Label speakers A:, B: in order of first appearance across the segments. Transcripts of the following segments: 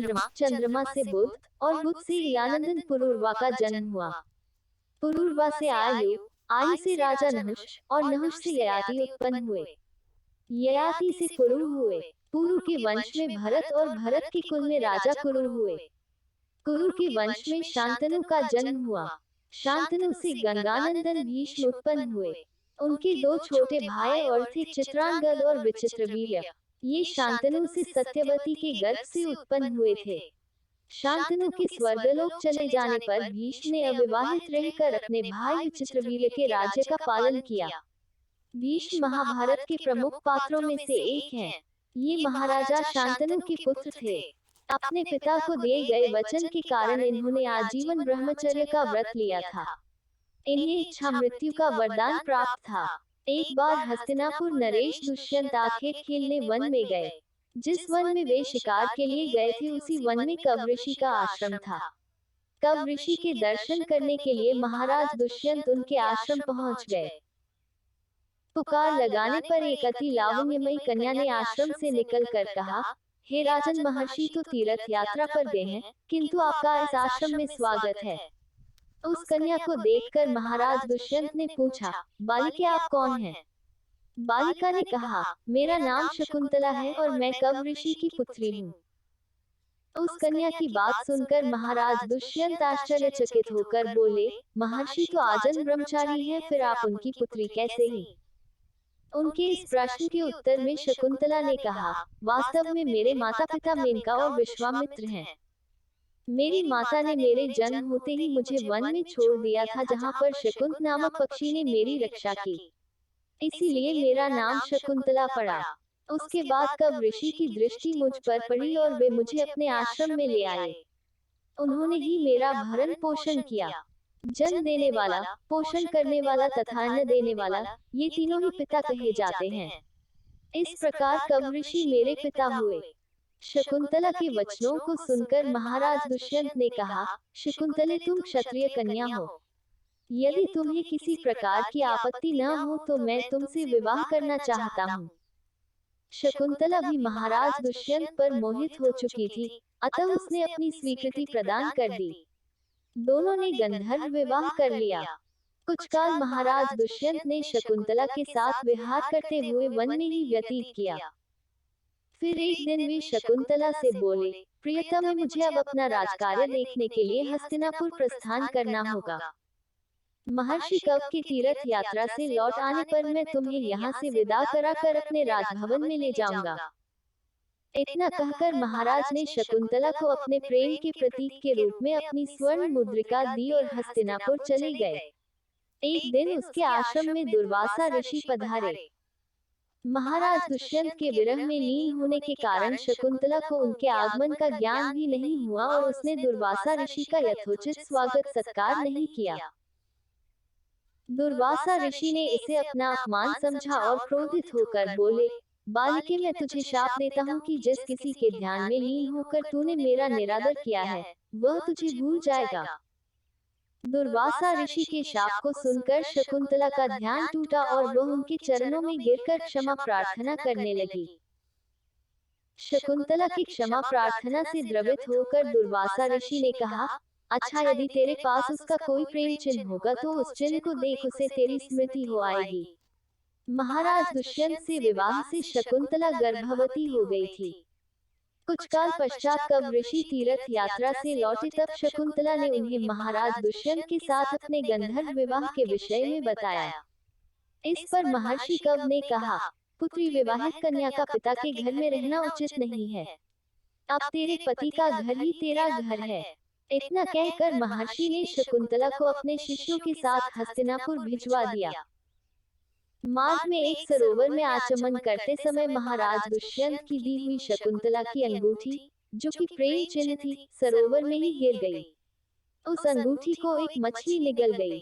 A: चंद्रमा से बुध, और बुध से यानंदन पुरुरवा का जन्म हुआ। पुरुरवा से आयु, आयु से राजा नहुष, और नहुष से ययाति उत्पन्न हुए। ययाति से पुरु हुए। पुरु के वंश में भरत, और भरत के कुल में राजा कुरु हुए। कुरु के वंश में शांतनु का जन्म हुआ। शांतनु से गंगानंदन भीष्म उत्पन्न हुए। उनके दो छोटे भाई और थे, चित्रांगद और विचित्रवीर्य। ये शांतनु से सत्यवती के गर्भ से उत्पन्न हुए थे। शांतनु के स्वर्गलोक चले जाने पर भीष्म ने अविवाहित रहकर अपने भाई विचित्रवीर्य के राज्य का पालन किया। भीष्म महाभारत के प्रमुख पात्रों में से एक हैं। ये महाराजा शांतनु के पुत्र थे। अपने पिता को दिए गए वचन के कारण इन्होंने आजीवन ब्रह्मचर्य का व्रत लिया था। इन्हें इच्छा मृत्यु का वरदान प्राप्त था। एक बार हस्तिनापुर नरेश दुष्यंत आखेट खेलने वन में गए। जिस वन में वे शिकार के लिए गए थे, उसी वन में कव ऋषि का आश्रम था। कव ऋषि के दर्शन करने के लिए महाराज दुष्यंत उनके आश्रम पहुंच गए। पुकार लगाने पर एक अति लावण्यमयी कन्या ने आश्रम से निकलकर कहा, हे राजन, महर्षि तो तीर्थ यात्रा पर गए हैं, किंतु आपका इस आश्रम में स्वागत है। उस कन्या को देखकर महाराज दुष्यंत ने पूछा, बालिके आप कौन हैं? बालिका ने कहा, मेरा नाम शकुंतला है और मैं कव ऋषि की पुत्री हूँ। उस कन्या की बात सुनकर महाराज दुष्यंत आश्चर्यचकित होकर बोले, महर्षि तो आजन्म ब्रह्मचारी हैं, फिर आप उनकी पुत्री कैसे हुई? उनके इस प्रश्न के उत्तर में शकुंतला ने कहा, वास्तव में मेरे माता पिता मेनका और विश्वामित्र हैं। मेरी माता ने मेरे जन्म होते ही मुझे वन में छोड़ दिया था, जहाँ पर शकुंत नामक पक्षी ने मेरी रक्षा की। इसीलिए मेरा नाम शकुंतला पड़ा। उसके बाद कव ऋषि की दृष्टि मुझ पर पड़ी और वे मुझे अपने आश्रम में ले आए। उन्होंने ही मेरा भरण पोषण किया। जन्म देने वाला, पोषण करने वाला तथा अन्न देने वाला, ये तीनों ही पिता कहे जाते हैं। इस प्रकार कव ऋषि मेरे पिता हुए। शकुंतला के वचनों को सुनकर महाराज दुष्यंत ने कहा, शकुंतले, तुम क्षत्रिय कन्या हो। यदि तुम्हें किसी प्रकार की आपत्ति न हो तो मैं तुमसे विवाह करना चाहता हूँ। शकुंतला भी महाराज दुष्यंत पर मोहित हो चुकी थी, अतः उसने अपनी स्वीकृति प्रदान कर दी। दोनों ने गंधर्व विवाह कर लिया। कुछ काल महाराज दुष्यंत ने शकुंतला के साथ विहार करते हुए वन में ही व्यतीत किया। फिर एक दिन वे शकुंतला से बोले, प्रियतम, मुझे अब अपना राजकार्य देखने के लिए हस्तिनापुर प्रस्थान करना होगा। महर्षि कव की तीर्थ यात्रा से लौट आने पर मैं तुम्हें यहाँ से विदा कराकर अपने राजभवन में ले जाऊंगा। इतना कहकर महाराज ने शकुंतला को अपने प्रेम के प्रतीक के रूप में अपनी स्वर्ण मुद्रिका दी और हस्तिनापुर चले गए। एक दिन उसके आश्रम में दुर्वासा ऋषि पधारे। महाराज दुष्यंत के विरह में लीन होने के कारण शकुंतला को उनके आगमन का ज्ञान भी नहीं हुआ और उसने दुर्वासा ऋषि का यथोचित स्वागत सत्कार नहीं किया। दुर्वासा ऋषि ने इसे अपना अपमान समझा और क्रोधित होकर बोले, बालिके, मैं तुझे शाप देता हूँ कि जिस किसी के ध्यान में लीन होकर तूने मेरा निरादर किया है, वह तुझे भूल जाएगा। दुर्वासा ऋषि के शाप को सुनकर शकुंतला का ध्यान टूटा और वह उनके चरणों में गिरकर क्षमा प्रार्थना करने लगी। शकुंतला की क्षमा प्रार्थना से द्रवित होकर दुर्वासा ऋषि ने कहा, अच्छा, यदि तेरे पास उसका कोई प्रेम चिन्ह होगा तो उस चिन्ह को देख उसे तेरी स्मृति हो आएगी। महाराज दुष्यंत से विवाह से शकुंतला गर्भवती हो गई थी। कुछ काल पश्चात कव ऋषि तीर्थ यात्रा से लौटे तब शकुंतला ने उन्हें महाराज दुष्यंत के साथ अपने गंधर्व विवाह के विषय में बताया। इस पर महर्षि कव ने कहा, पुत्री, विवाहित कन्या का पिता के घर में रहना उचित नहीं है। अब तेरे पति का घर ही तेरा घर है। इतना कहकर महर्षि ने शकुंतला को अपने शिष्यों के साथ हस्तिनापुर भिजवा दिया। मार्ग में एक सरोवर में आचमन करते समय महाराज दुष्यंत की दी हुई शकुंतला की अंगूठी, जो कि प्रेम चिन्ह थी, सरोवर में ही गिर गई। उस अंगूठी को एक मछली निगल गई।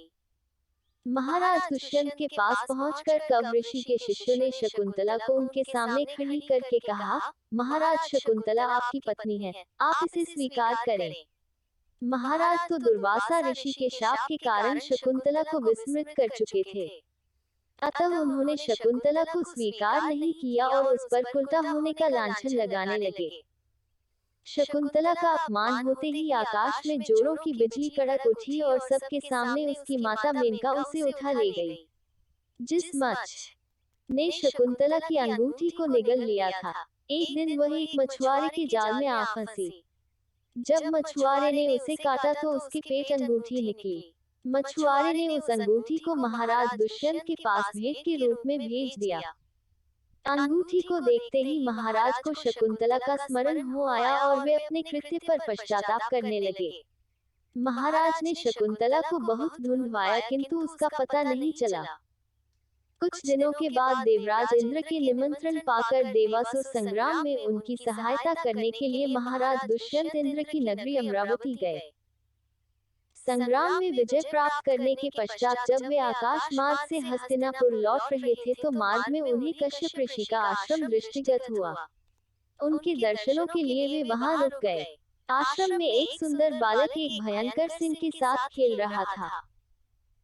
A: महाराज दुष्यंत के पास पहुंचकर कव ऋषि के शिष्यों ने शकुंतला को उनके सामने खड़ी करके कहा, महाराज, शकुंतला आपकी पत्नी है, आप इसे स्वीकार करें। महाराज तो दुर्वासा ऋषि के शाप के कारण शकुंतला को विस्मृत कर चुके थे, अतः उन्होंने शकुंतला को स्वीकार नहीं किया और उस पर उल्टा होने का लांछन लगाने लगे। शकुंतला का अपमान होते ही आकाश में जोरों की बिजली कड़क उठी और सबके सामने उसकी माता मेनका उसे उठा ले गई। जिस मच्छ ने शकुंतला की अंगूठी को निगल लिया था, एक दिन वह एक मछुआरे के जाल में आ फंसी। जब मछुआरे ने उसे काटा तो उसके पेट अंगूठी निकली। मछुआरे ने उस अंगूठी को महाराज दुष्यंत के पास भेंट के रूप में भेज दिया। अंगूठी को देखते ही महाराज को शकुंतला का स्मरण हो आया और वे अपने कृत्य पर पश्चाताप करने लगे। महाराज ने शकुंतला को बहुत ढूंढवाया किंतु उसका पता नहीं चला। कुछ दिनों के बाद देवराज इंद्र के निमंत्रण पाकर देवासुर संग्राम में उनकी सहायता करने के लिए महाराज दुष्यंत इंद्र की नगरी अमरावती गए। संग्राम में विजय प्राप्त करने के पश्चात जब वे आकाश मार्ग से हस्तिनापुर लौट रहे थे तो मार्ग में उन्हें कश्यप ऋषि का आश्रम दृष्टिगत हुआ। उनके दर्शनों के लिए वे वहां रुक गए। आश्रम में एक सुंदर बालक एक भयंकर सिंह के साथ खेल रहा था।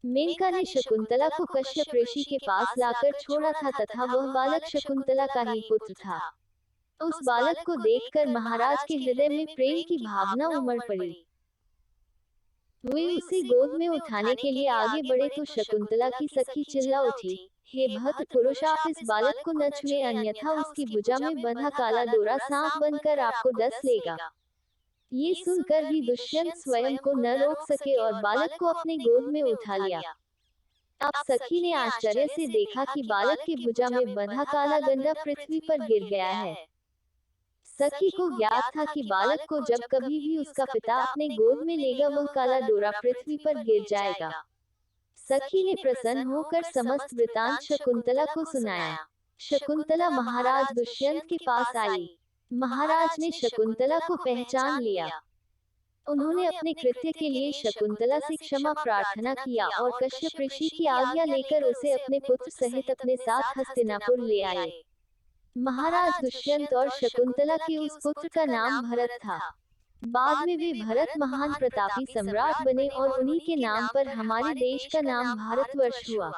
A: मेनका ने शकुंतला को कश्यप ऋषि के पास लाकर छोड़ा था तथा वह बालक शकुंतला का ही पुत्र था। उस बालक को देखकर महाराज के हृदय में प्रेम की भावना उमड़ पड़ी। वे उसे गोद में उठाने के लिए आगे बढ़े तो शकुंतला की सखी चिल्ला उठी, हे भद्र पुरुष, आप इस बालक को न छुए अन्यथा उसकी भुजा में बंधा काला डोरा सांप बनकर आपको डस लेगा। ये सुनकर भी दुष्यंत स्वयं को न रोक सके और बालक को अपने गोद में उठा लिया। अब सखी ने आश्चर्य से देखा कि बालक की भुजा में बंधा काला गंडा पृथ्वी पर गिर गया है। सखी को ज्ञात था कि बालक को जब कभी भी उसका पिता अपने गोद में लेगा वह काला डोरा पृथ्वी पर गिर जाएगा। सखी ने प्रसन्न होकर समस्त वृतांत शकुंतला को सुनाया। शकुंतला महाराज दुष्यंत के पास आई। महाराज ने शकुंतला को पहचान लिया। उन्होंने अपने कृत्य के लिए शकुंतला से क्षमा प्रार्थना किया और कश्यप ऋषि की आज्ञा लेकर उसे अपने पुत्र सहित अपने साथ हस्तिनापुर ले आए। महाराज दुष्यंत और शकुंतला के उस पुत्र का नाम भरत था। बाद में वे भरत महान प्रतापी सम्राट बने और उन्हीं के नाम पर हमारे देश का नाम भारतवर्ष हुआ।